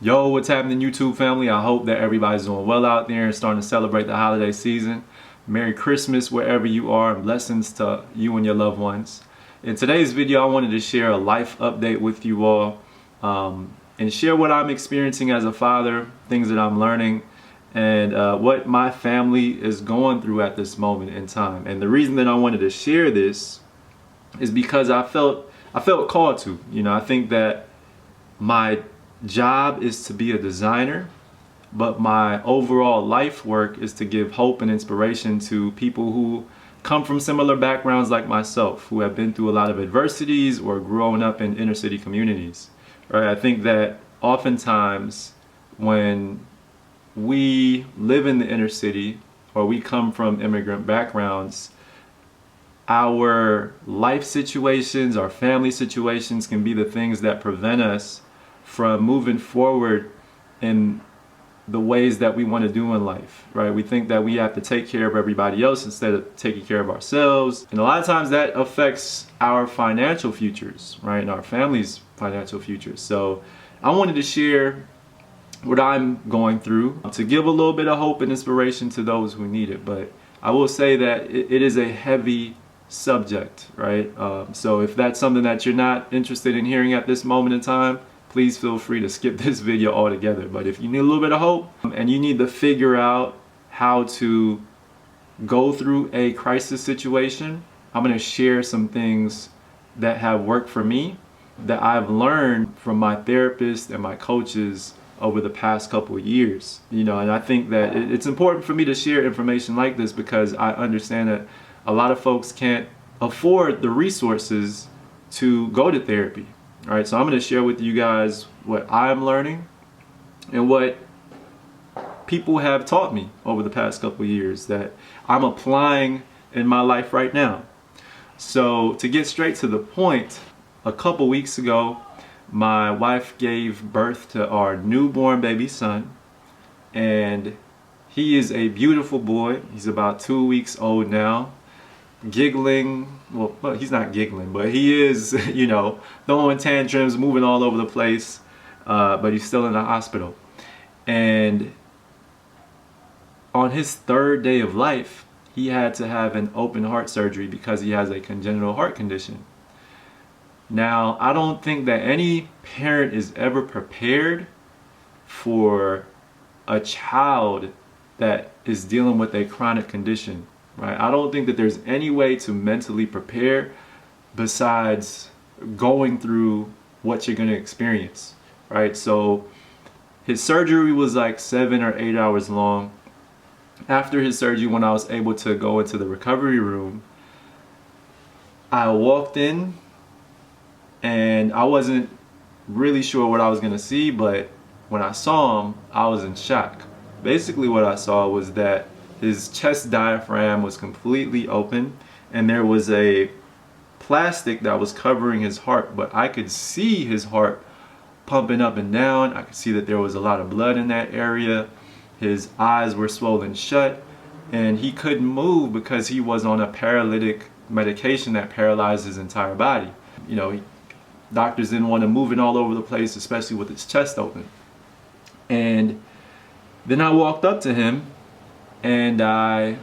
Yo, what's happening, YouTube family? I hope that everybody's doing well out there and starting to celebrate the holiday season. Merry Christmas wherever you are, and blessings to you and your loved ones. In today's video, I wanted to share a life update with you all and share what I'm experiencing as a father, things that I'm learning, and what my family is going through at this moment in time. And the reason that I wanted to share this is because I felt called to. I think that my job is to be a designer, but my overall life work is to give hope and inspiration to people who come from similar backgrounds like myself, who have been through a lot of adversities or grown up in inner city communities. Right? I think that oftentimes when we live in the inner city or we come from immigrant backgrounds, our life situations, our family situations can be the things that prevent us from moving forward in the ways that we want to do in life, right? We think that we have to take care of everybody else instead of taking care of ourselves. And a lot of times that affects our financial futures, right? And our family's financial futures. So I wanted to share what I'm going through to give a little bit of hope and inspiration to those who need it. But I will say that it is a heavy subject, right? So if that's something that you're not interested in hearing at this moment in time, please feel free to skip this video altogether. But if you need a little bit of hope and you need to figure out how to go through a crisis situation, I'm going to share some things that have worked for me, that I've learned from my therapist and my coaches over the past couple of years. And I think that it's important for me to share information like this because I understand that a lot of folks can't afford the resources to go to therapy. All right, so I'm going to share with you guys what I'm learning and what people have taught me over the past couple of years that I'm applying in my life right now. So to get straight to the point, a couple weeks ago, my wife gave birth to our newborn baby son, and he is a beautiful boy. He's about 2 weeks old now. Giggling, well, he's not giggling, but he is, throwing tantrums, moving all over the place, but he's still in the hospital. And on his third day of life, he had to have an open heart surgery because he has a congenital heart condition. Now, I don't think that any parent is ever prepared for a child that is dealing with a chronic condition. Right? I don't think that there's any way to mentally prepare besides going through what you're going to experience, right? So his surgery was like 7 or 8 hours long. After his surgery, when I was able to go into the recovery room, I walked in and I wasn't really sure what I was going to see, but when I saw him, I was in shock. Basically what I saw was that his chest diaphragm was completely open and there was a plastic that was covering his heart, but I could see his heart pumping up and down. I could see that there was a lot of blood in that area. His eyes were swollen shut and he couldn't move because he was on a paralytic medication that paralyzed his entire body. Doctors didn't want to move it all over the place, especially with his chest open. And then I walked up to him and I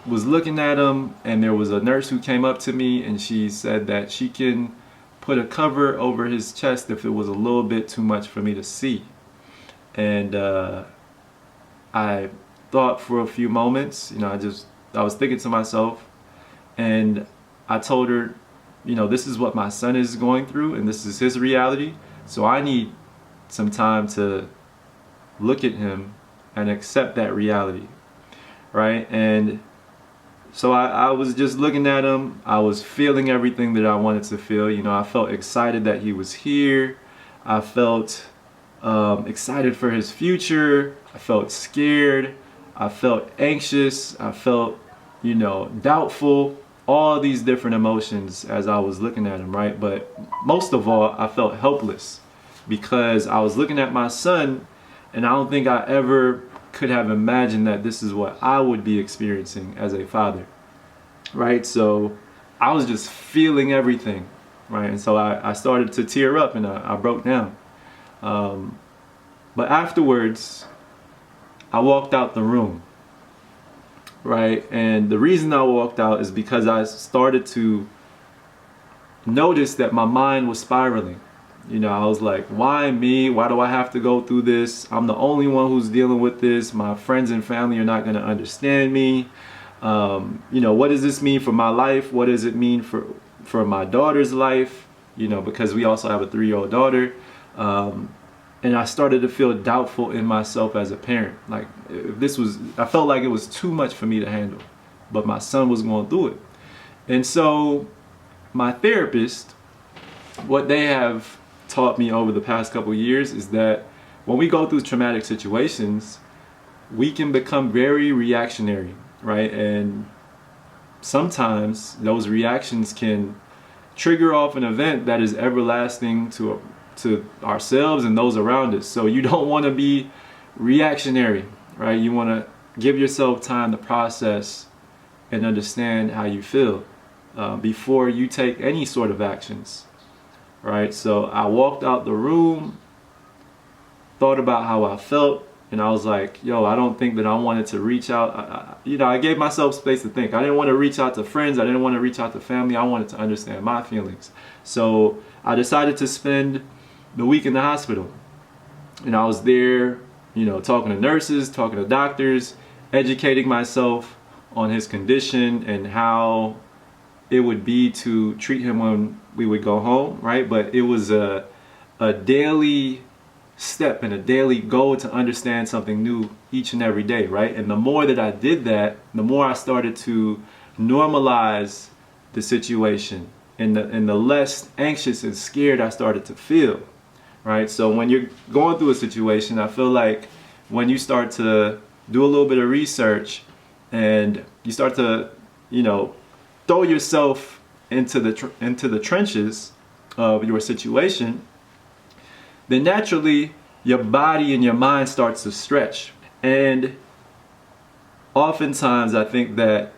was looking at him, and there was a nurse who came up to me and she said that she can put a cover over his chest if it was a little bit too much for me to see. And I thought for a few moments, I was thinking to myself, and I told her, this is what my son is going through and this is his reality. So I need some time to look at him and accept that reality. Right? And so I was just looking at him. I was feeling everything that I wanted to feel. I felt excited that he was here. I felt excited for his future. I felt scared. I felt anxious. I felt, doubtful. All these different emotions as I was looking at him, right? But most of all, I felt helpless because I was looking at my son and I don't think I ever could have imagined that this is what I would be experiencing as a father, right? So I was just feeling everything, right? And so I started to tear up and I broke down. But afterwards, I walked out the room, right? And the reason I walked out is because I started to notice that my mind was spiraling. You know, I was like, why me? Why do I have to go through this? I'm the only one who's dealing with this. My friends and family are not going to understand me. You know, what does this mean for my life? What does it mean for my daughter's life? You know, because we also have a 3-year-old daughter. And I started to feel doubtful in myself as a parent. Like, I felt like it was too much for me to handle, but my son was going through it. And so my therapist, what they have taught me over the past couple of years is that when we go through traumatic situations, we can become very reactionary, right? And sometimes those reactions can trigger off an event that is everlasting to ourselves and those around us. So you don't want to be reactionary, right? You want to give yourself time to process and understand how you feel before you take any sort of actions, right? So I walked out the room, thought about how I felt, and I was like, yo, I don't think that I wanted to reach out. You know, I gave myself space to think. I didn't want to reach out to friends. I didn't want to reach out to family. I wanted to understand my feelings. So I decided to spend the week in the hospital. And I was there, you know, talking to nurses, talking to doctors, educating myself on his condition and how it would be to treat him when we would go home, right? But it was a daily step and a daily goal to understand something new each and every day, right? And the more that I did that, the more I started to normalize the situation and the less anxious and scared I started to feel, right? So when you're going through a situation, I feel like when you start to do a little bit of research and you start to, you know, throw yourself into the trenches of your situation, then naturally your body and your mind starts to stretch. And oftentimes I think that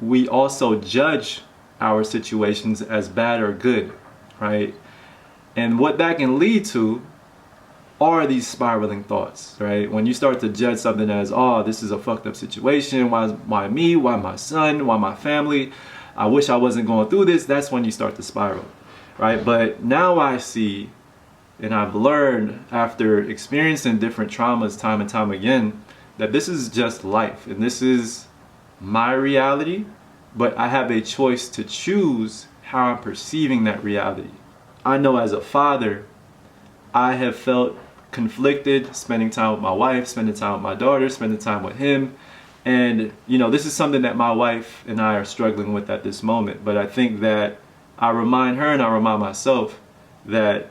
we also judge our situations as bad or good, right? And what that can lead to are these spiraling thoughts, right? When you start to judge something as, oh, this is a fucked up situation, why me, why my son, why my family, I wish I wasn't going through this, that's when you start to spiral, right? But now I see, and I've learned after experiencing different traumas time and time again, that this is just life and this is my reality, but I have a choice to choose how I'm perceiving that reality. I know as a father, I have felt conflicted spending time with my wife, spending time with my daughter, spending time with him. And, you know, this is something that my wife and I are struggling with at this moment. But I think that I remind her and I remind myself that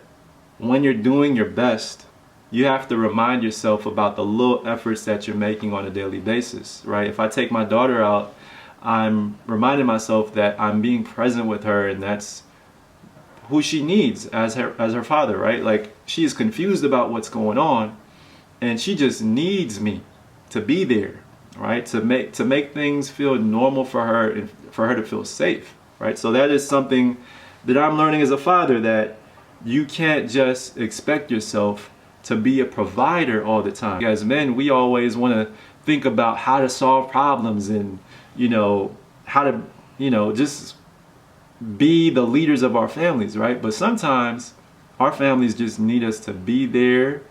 when you're doing your best, you have to remind yourself about the little efforts that you're making on a daily basis, right? If I take my daughter out, I'm reminding myself that I'm being present with her, and that's who she needs as her father, right? Like, she is confused about what's going on, and she just needs me to be there, right? To make things feel normal for her and for her to feel safe, right? So that is something that I'm learning as a father, that you can't just expect yourself to be a provider all the time. As men, we always want to think about how to solve problems and, you know, how to, you know, just be the leaders of our families, right? But sometimes our families just need us to be there,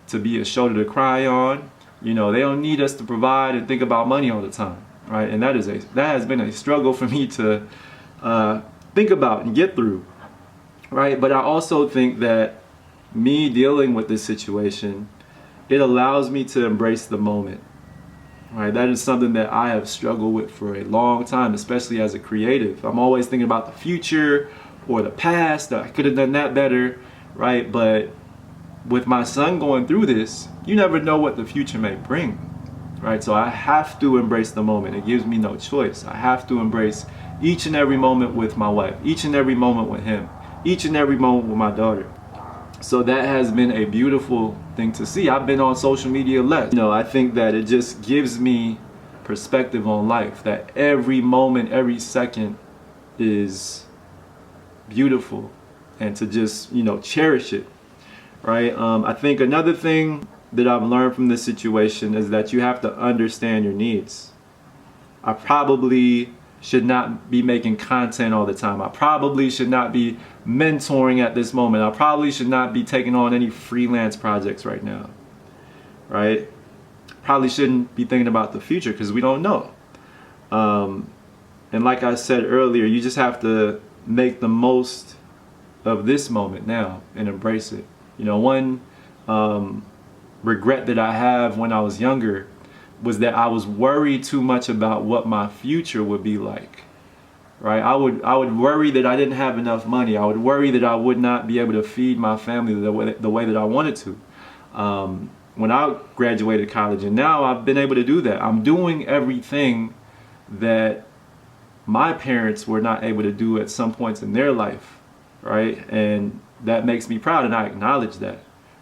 to be a shoulder to cry on. You know, they don't need us to provide and think about money all the time, right? And that has been a struggle for me to think about and get through, right? But I also think that me dealing with this situation, it allows me to embrace the moment, right? That is something that I have struggled with for a long time, especially as a creative. I'm always thinking about the future or the past, that I could have done that better, right? But with my son going through this, you never know what the future may bring, right? So I have to embrace the moment. It gives me no choice. I have to embrace each and every moment with my wife, each and every moment with him, each and every moment with my daughter. So that has been a beautiful thing to see. I've been on social media less. You know, I think that it just gives me perspective on life, that every moment, every second is beautiful, and to just, you know, cherish it, right? I think another thing that I've learned from this situation is that you have to understand your needs. I probably should not be making content all the time. I probably should not be mentoring at this moment. I probably should not be taking on any freelance projects right now, right? Probably shouldn't be thinking about the future because we don't know. And like I said earlier, you just have to make the most of this moment now and embrace it. You know, one regret that I have when I was younger was that I was worried too much about what my future would be like, right? I would worry that I didn't have enough money. I would worry that I would not be able to feed my family the way that I wanted to when I graduated college. And now I've been able to do that. I'm doing everything that my parents were not able to do at some points in their life, right? And that makes me proud, and I acknowledge that,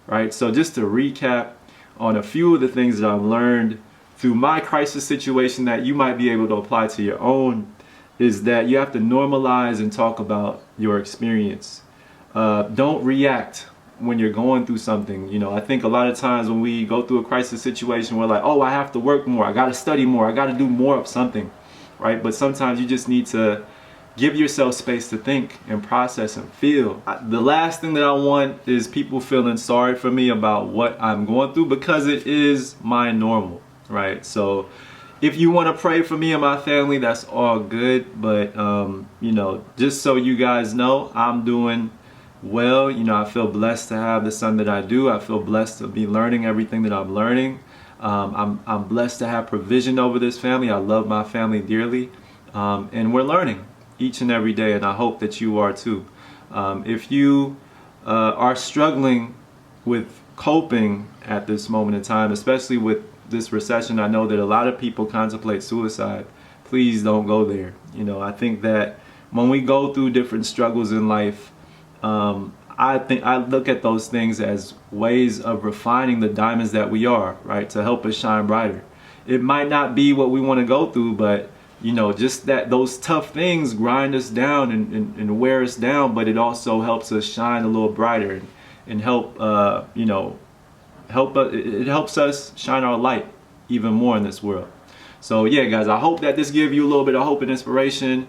right? So just to recap on a few of the things that I've learned through my crisis situation that you might be able to apply to your own is that you have to normalize and talk about your experience. Don't react when you're going through something. You know, I think a lot of times when we go through a crisis situation, we're like, oh, I have to work more, I got to study more, I got to do more of something, right? But sometimes you just need to give yourself space to think and process and feel. The last thing that I want is people feeling sorry for me about what I'm going through, because it is my normal, right? So if you want to pray for me and my family, that's all good. But you know, just so you guys know, I'm doing well. You know, I feel blessed to have the son that I do. I feel blessed to be learning everything that I'm learning. I'm blessed to have provision over this family. I love my family dearly, and we're learning each and every day, and I hope that you are too. If you are struggling with coping at this moment in time, especially with this recession, I know that a lot of people contemplate suicide. Please don't go there. You know, I think that when we go through different struggles in life, I look at those things as ways of refining the diamonds that we are, right? To help us shine brighter. It might not be what we want to go through, but you know, just that those tough things grind us down and wear us down, but it also helps us shine a little brighter and help, you know, it helps us shine our light even more in this world. So yeah, guys, I hope that this gives you a little bit of hope and inspiration.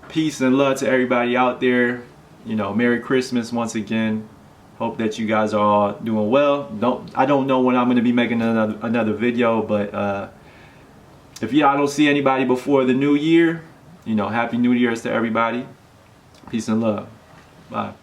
Peace and love to everybody out there. You know, Merry Christmas once again. Hope that you guys are all doing well. I don't know when I'm going to be making another video, but if I don't see anybody before the new year, you know, Happy New Year's to everybody. Peace and love. Bye.